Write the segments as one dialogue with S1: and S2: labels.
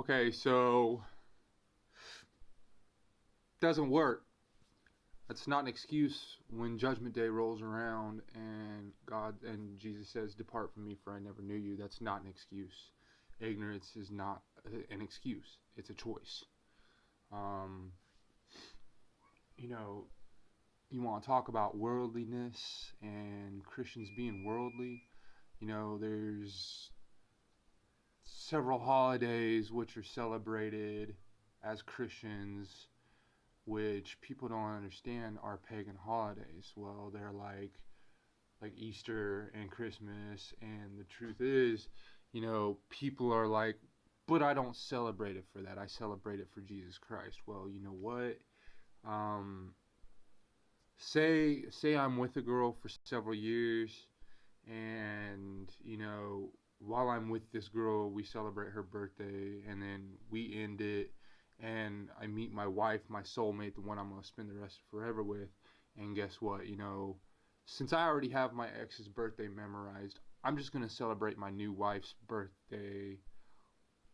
S1: Okay, so doesn't work. That's not an excuse when Judgment Day rolls around and God and Jesus says, "Depart from me, for I never knew you." That's not an excuse. Ignorance is not an excuse. It's a choice. Um, you know, you want to talk about worldliness and Christians being worldly. There's several holidays which are celebrated as Christians, which people don't understand are pagan holidays. Well, they're like Easter and Christmas, and the truth is, people are like, but I don't celebrate it for that. I celebrate it for Jesus Christ. Well, you know what? Um, say I'm with a girl for several years, and while I'm with this girl, we celebrate her birthday, and then we end it, and I meet my wife, my soulmate, the one I'm gonna spend the rest of forever with. And guess what? Since I already have my ex's birthday memorized, I'm just gonna celebrate my new wife's birthday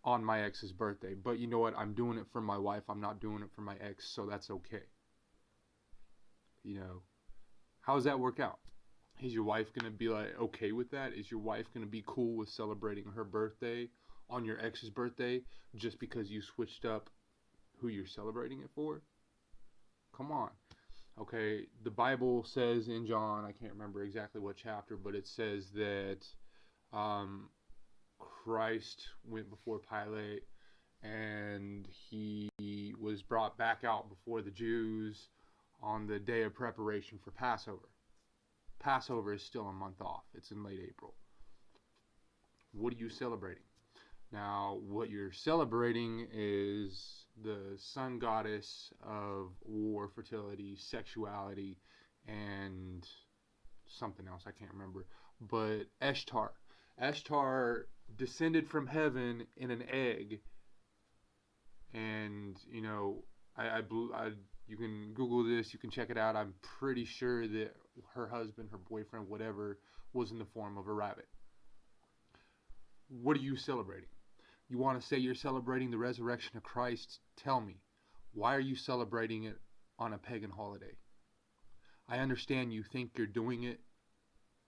S1: on my ex's birthday. But you know what? I'm doing it for my wife. I'm not doing it for my ex, so that's okay. You know, how does that work out? Is your wife gonna be like okay with that? Is your wife gonna be cool with celebrating her birthday on your ex's birthday just because you switched up who you're celebrating it for? Come on. Okay, the Bible says in John, I can't remember exactly what chapter, but it says that um, Christ went before Pilate and he was brought back out before the Jews on the day of preparation for Passover. Passover is still a month off. It's in late April. What are you celebrating? Now, what you're celebrating is the sun goddess of war, fertility, sexuality, and something else I can't remember. But Ishtar. Ishtar descended from heaven in an egg, and I you can Google this, you can check it out. I'm pretty sure that her husband, her boyfriend, whatever, was in the form of a rabbit. What are you celebrating? You want to say you're celebrating the resurrection of Christ? Tell me, why are you celebrating it on a pagan holiday? I understand you think you're doing it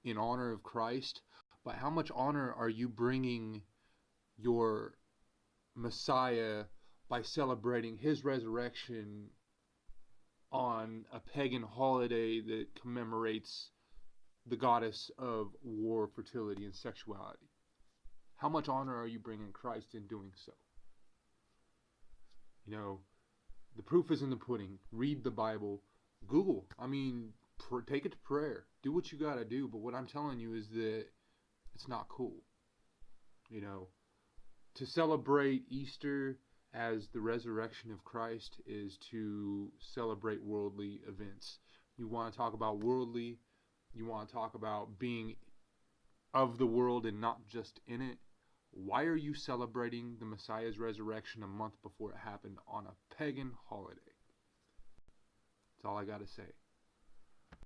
S1: in honor of Christ, but how much honor are you bringing your Messiah by celebrating his resurrection on a pagan holiday that commemorates the goddess of war, fertility, and sexuality? How much honor are you bringing Christ in doing so? You know, the proof is in the pudding. Read the Bible. Google. Take it to prayer. Do what you got to do. But what I'm telling you is that it's not cool. You know, to celebrate Easter as the resurrection of Christ is to celebrate worldly events. You want to talk about worldly, you want to talk about being of the world and not just in it. Why are you celebrating the Messiah's resurrection a month before it happened on a pagan holiday? That's all I got to say.